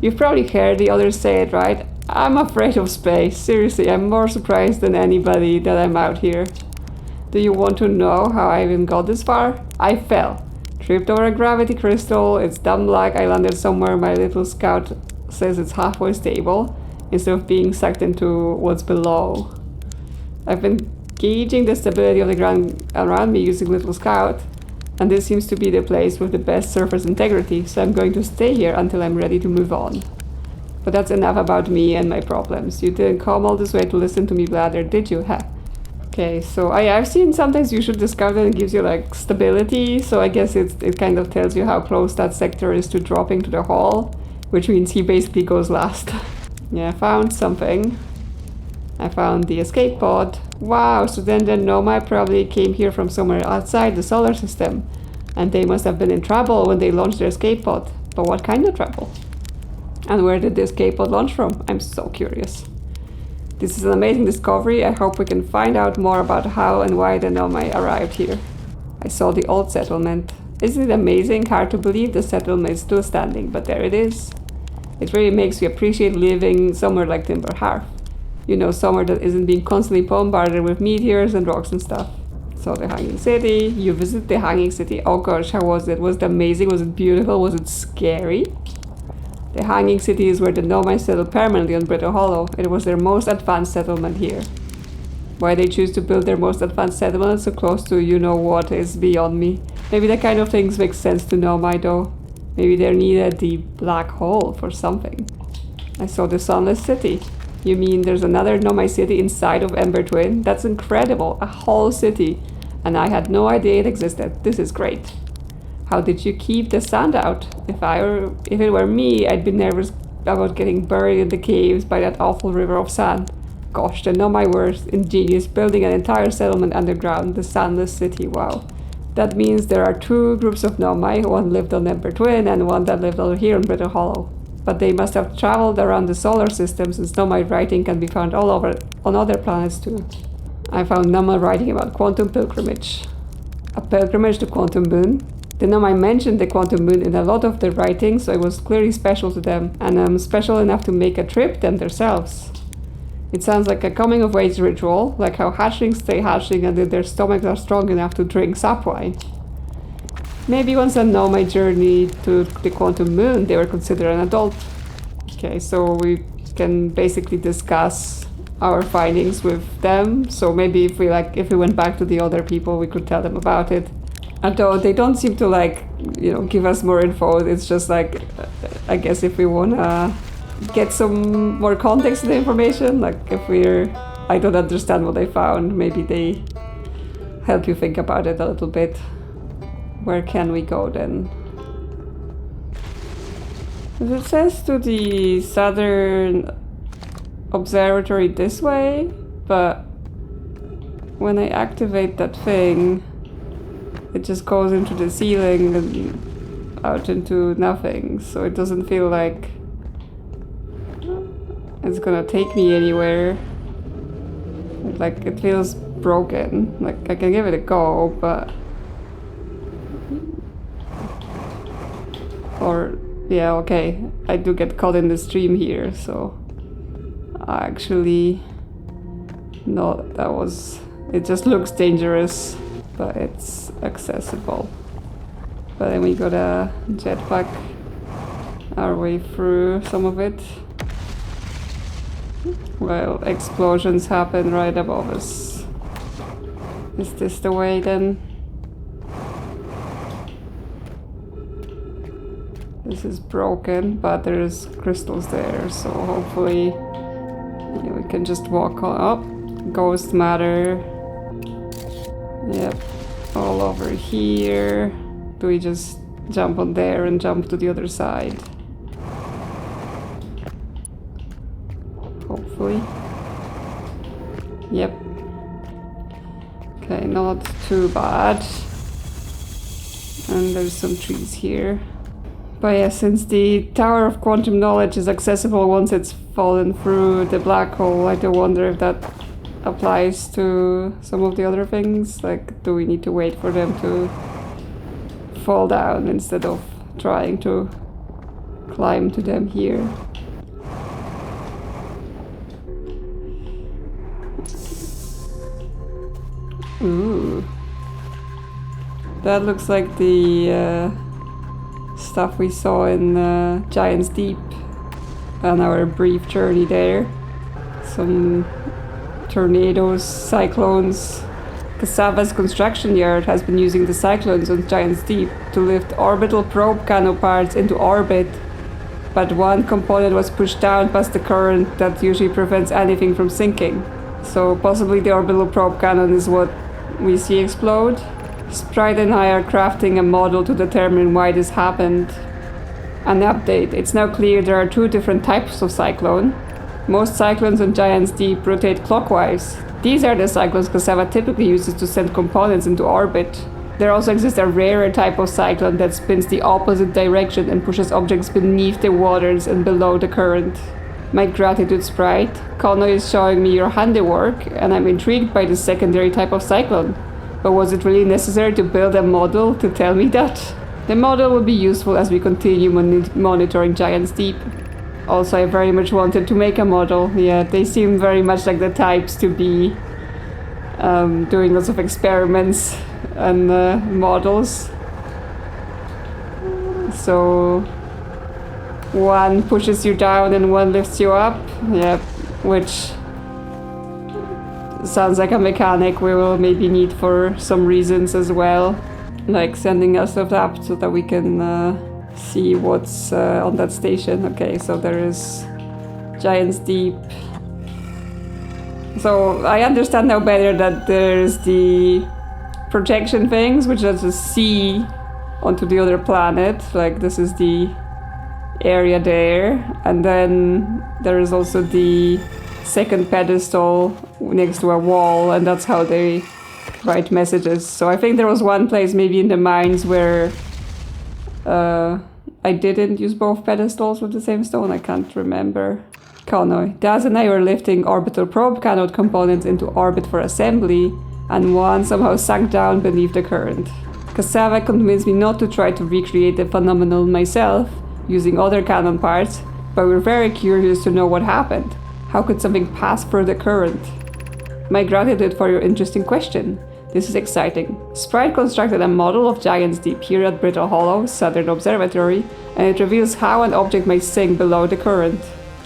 [SPEAKER 1] you've probably heard the others say it, right? I'm afraid of space. Seriously, I'm more surprised than anybody that I'm out here. Do you want to know how I even got this far? I fell. Tripped over a gravity crystal. It's dumb luck. I landed somewhere my little scout says it's halfway stable, instead of being sucked into what's below. I've been gauging the stability of the ground around me using Little Scout, and this seems to be the place with the best surface integrity, so I'm going to stay here until I'm ready to move on. But that's enough about me and my problems. You didn't come all this way to listen to me blather, did you? Ha. Okay, so I've seen sometimes you should discover and it gives you like stability, so I guess it kind of tells you how close that sector is to dropping to the hall, which means he basically goes last. Yeah, I found something. I found the escape pod. Wow, so then the Nomai probably came here from somewhere outside the solar system, and they must have been in trouble when they launched their escape pod. But what kind of trouble? And where did the escape pod launch from? I'm so curious. This is an amazing discovery. I hope we can find out more about how and why the Nomai arrived here. I saw the old settlement. Isn't it amazing? Hard to believe the settlement is still standing, but there it is. It really makes you appreciate living somewhere like Timber Hearth. You know, somewhere that isn't being constantly bombarded with meteors and rocks and stuff. So the Hanging City. You visit the Hanging City. Oh gosh, how was it? Was it amazing? Was it beautiful? Was it scary?
[SPEAKER 2] The hanging city is where the Nomai settled permanently on Brittle Hollow. It was their most advanced settlement here. Why they choose to build their most advanced settlement so close to you-know-what is beyond me. Maybe that kind of things make sense to Nomai though. Maybe they needed the black hole for something. I saw the sunless city. You mean there's another Nomai city inside of Ember Twin? That's incredible, a whole city. And I had no idea it existed. This is great. How did you keep the sand out? If it were me, I'd be nervous about getting buried in the caves by that awful river of sand. Gosh, the Nomai were ingenious, building an entire settlement underground, the Sandless City, wow. That means there are two groups of Nomai, one lived on Ember Twin and one that lived over here on Brittle Hollow. But they must have traveled around the solar system since Nomai writing can be found all over on other planets too. I found Nomai writing about quantum pilgrimage. A pilgrimage to Quantum Moon? The Nomai mentioned the Quantum Moon in a lot of their writings, so it was clearly special to them, and special enough to make a trip them themselves. It sounds like a coming-of-age ritual, like how hatchlings stay hatchling until their stomachs are strong enough to drink sap wine. Maybe once a Nomai journey to the Quantum Moon, they were considered an adult. Okay, so we can basically discuss our findings with them. So maybe if we went back to the other people, we could tell them about it. Although they don't seem to give us more info. It's just like, I guess if we wanna get some more context to the information, like if I don't understand what I found, maybe they help you think about it a little bit. Where can we go then? It says to the southern observatory this way, but when I activate that thing, it just goes into the ceiling and out into nothing, so it doesn't feel like it's gonna take me anywhere. Like, it feels broken. Like, I can give it a go, but... yeah, okay. I do get caught in the stream here, so... Actually... No, that was... It just looks dangerous, but it's accessible. But then we gotta jetpack our way through some of it. Well, explosions happen right above us. Is this the way then? This is broken, but there's crystals there, so hopefully we can just walk on up. Ghost matter. Yep, all over here. Do we just jump on there and jump to the other side? Hopefully. Yep. Okay, not too bad. And there's some trees here. But yeah, since the Tower of Quantum Knowledge is accessible once it's fallen through the black hole, I do wonder if that applies to some of the other things. Like, do we need to wait for them to fall down instead of trying to climb to them here? Ooh. That looks like the stuff we saw in Giant's Deep on our brief journey there. Some tornadoes, cyclones. Cassava's construction yard has been using the cyclones on Giant's Deep to lift orbital probe cannon parts into orbit, but one component was pushed down past the current that usually prevents anything from sinking. So possibly the orbital probe cannon is what we see explode. Sprite and I are crafting a model to determine why this happened. An update. It's now clear there are two different types of cyclone. Most cyclones on Giant's Deep rotate clockwise. These are the cyclones Cassava typically uses to send components into orbit. There also exists a rarer type of cyclone that spins the opposite direction and pushes objects beneath the waters and below the current. My gratitude, Sprite. Kono is showing me your handiwork, and I'm intrigued by the secondary type of cyclone. But was it really necessary to build a model to tell me that? The model will be useful as we continue monitoring Giant's Deep. Also, I very much wanted to make a model. Yeah, they seem very much like the types to be doing lots of experiments and models. So one pushes you down and one lifts you up. Yep, which sounds like a mechanic we will maybe need for some reasons as well. Like sending us up so that we can see what's on that station. Okay, so there is Giant's Deep. So I understand now better that there's the projection things, which lets us see onto the other planet. Like this is the area there. And then there is also the second pedestal next to a wall, and that's how they write messages. So I think there was one place maybe in the mines where I didn't use both pedestals with the same stone. I can't remember. Conoi. Daz and I were lifting orbital probe cathode components into orbit for assembly, and one somehow sank down beneath the current. Cassava convinced me not to try to recreate the phenomenon myself using other cannon parts, but we're very curious to know what happened. How could something pass through the current? My gratitude for your interesting question. This is exciting. Sprite constructed a model of Giant's Deep here at Brittle Hollow, Southern Observatory, and it reveals how an object may sink below the current.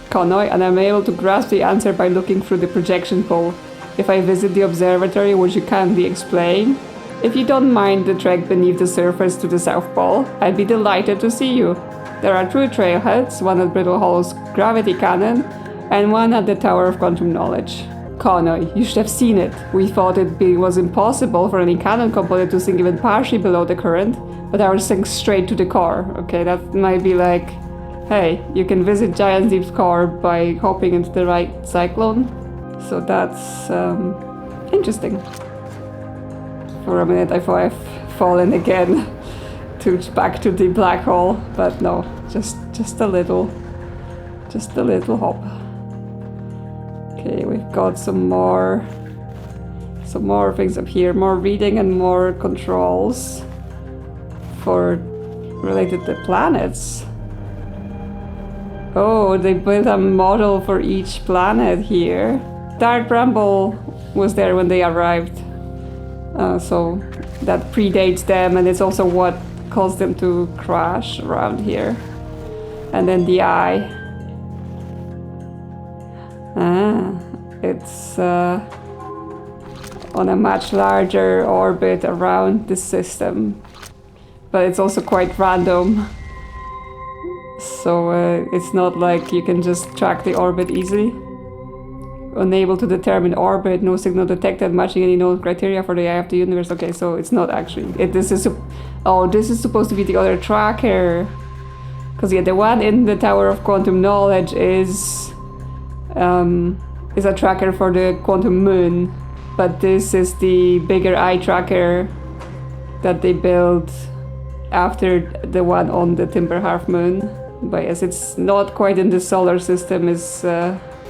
[SPEAKER 2] Conoi, and I'm able to grasp the answer by looking through the projection pole. If I visit the observatory, would you kindly explain? If you don't mind the trek beneath the surface to the South Pole, I'd be delighted to see you. There are 2 trailheads, one at Brittle Hollow's gravity cannon, and one at the Tower of Quantum Knowledge. Conoi, you should have seen it. We thought it was impossible for any cannon component to sink even partially below the current, but ours sank straight to the core. Okay, that might be like, hey, you can visit Giant's Deep's core by hopping into the right cyclone. So that's interesting. For a minute I thought I've fallen again back to the black hole, but no, just a little hop. Okay, we've got some more things up here, more reading and more controls for related to planets. Oh, they built a model for each planet here. Dark Bramble was there when they arrived. So that predates them, and it's also what caused them to crash around here. And then the eye. It's on a much larger orbit around the system. But it's also quite random. So it's not like you can just track the orbit easily. Unable to determine orbit, no signal detected matching any known criteria for the eye of the universe. Okay, so it's not actually. This is supposed to be the other tracker. Because yeah, the one in the Tower of Quantum Knowledge is a tracker for the quantum moon, but this is the bigger eye tracker that they built after the one on the Timber Half Moon. But yes, it's not quite in the solar system. It's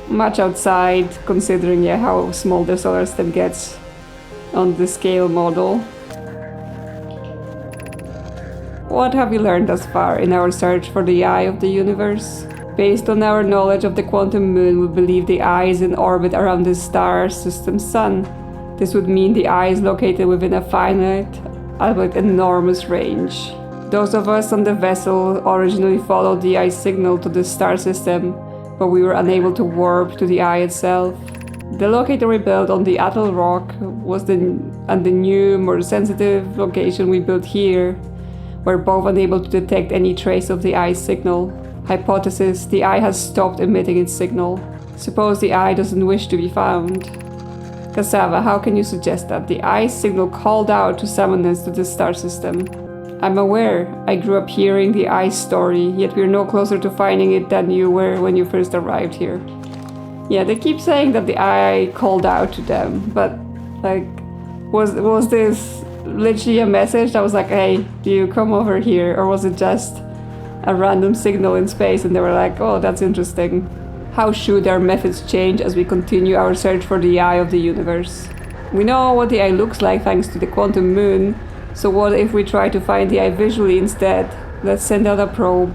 [SPEAKER 2] much outside, considering how small the solar system gets on the scale model. What have we learned thus far in our search for the eye of the universe? Based on our knowledge of the quantum moon, we believe the eye is in orbit around the star system's sun. This would mean the eye is located within a finite, albeit enormous range. Those of us on the vessel originally followed the eye signal to the star system, but we were unable to warp to the eye itself. The locator we built on the Atoll Rock was the new, more sensitive location we built here. We're both unable to detect any trace of the eye's signal. Hypothesis: the eye has stopped emitting its signal. Suppose the eye doesn't wish to be found. Cassava, how can you suggest that? The eye's signal called out to summon us to the star system. I'm aware. I grew up hearing the eye's story, yet we're no closer to finding it than you were when you first arrived here. Yeah, they keep saying that the eye called out to them, but like, was this literally a message that was like, hey, do you come over here? Or was it just a random signal in space and they were like, oh, that's interesting. How should our methods change as we continue our search for the eye of the universe? We know what the eye looks like thanks to the quantum moon, so what if we try to find the eye visually instead? Let's send out a probe.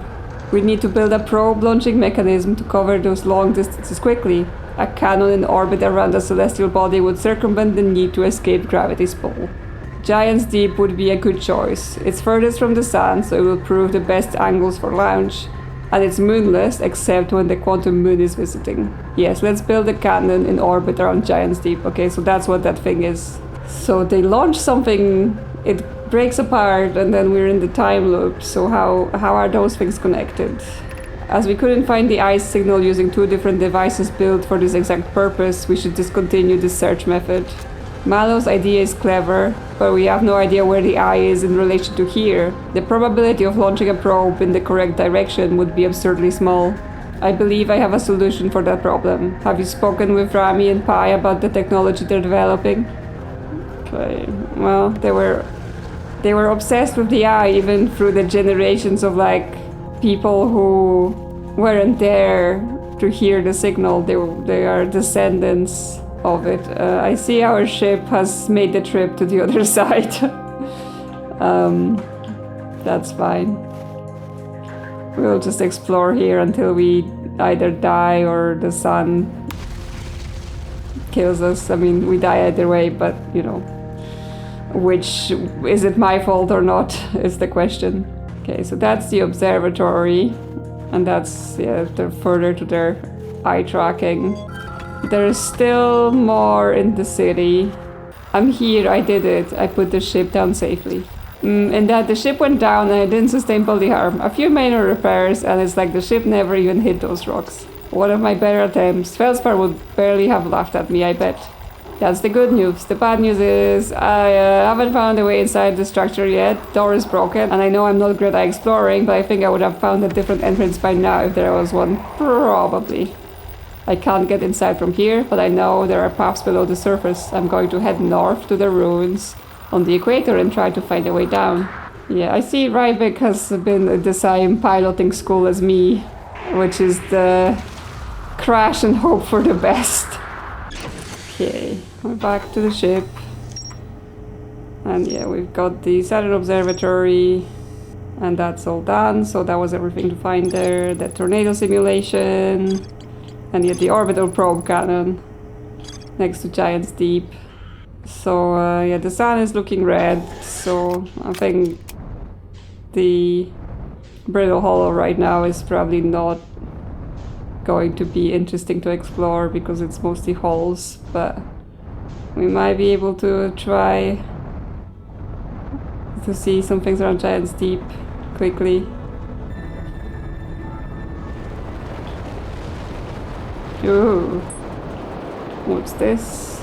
[SPEAKER 2] We need to build a probe launching mechanism to cover those long distances quickly. A cannon in orbit around a celestial body would circumvent the need to escape gravity's pull. Giant's Deep would be a good choice. It's furthest from the sun, so it will prove the best angles for launch. And it's moonless except when the quantum moon is visiting. Yes, let's build a cannon in orbit around Giant's Deep. Okay, so that's what that thing is. So they launch something, it breaks apart, and then we're in the time loop. So how are those things connected? As we couldn't find the ice signal using 2 different devices built for this exact purpose, we should discontinue this search method. Mallow's idea is clever, but we have no idea where the eye is in relation to here. The probability of launching a probe in the correct direction would be absurdly small. I believe I have a solution for that problem. Have you spoken with Rami and Pai about the technology they're developing? Okay, well, they were obsessed with the eye even through the generations of like people who weren't there to hear the signal. They are descendants of it. I see our ship has made the trip to the other side. That's fine. We'll just explore here until we either die or the sun kills us. I mean, we die either way, but you know, which is it my fault or not is the question. Okay, so that's the observatory, and that's they're further to their eye tracking. There's still more in the city. I'm here, I did it. I put the ship down safely. And that the ship went down and it didn't sustain bodily harm. A few minor repairs and it's like the ship never even hit those rocks. One of my better attempts. Feldspar would barely have laughed at me, I bet. That's the good news. The bad news is I haven't found a way inside the structure yet. Door is broken and I know I'm not great at exploring, but I think I would have found a different entrance by now if there was one. Probably. I can't get inside from here, but I know there are paths below the surface. I'm going to head north to the ruins on the equator and try to find a way down. Yeah, I see Riebeck has been at the same piloting school as me, which is the crash and hope for the best. Okay, we're back to the ship. And yeah, we've got the Saturn Observatory, and that's all done. So that was everything to find there. The tornado simulation. And yet the orbital probe cannon next to Giant's Deep. So yeah, the sun is looking red, so I think the Brittle Hollow right now is probably not going to be interesting to explore because it's mostly holes, but we might be able to try to see some things around Giant's Deep quickly. Ooh. What's this?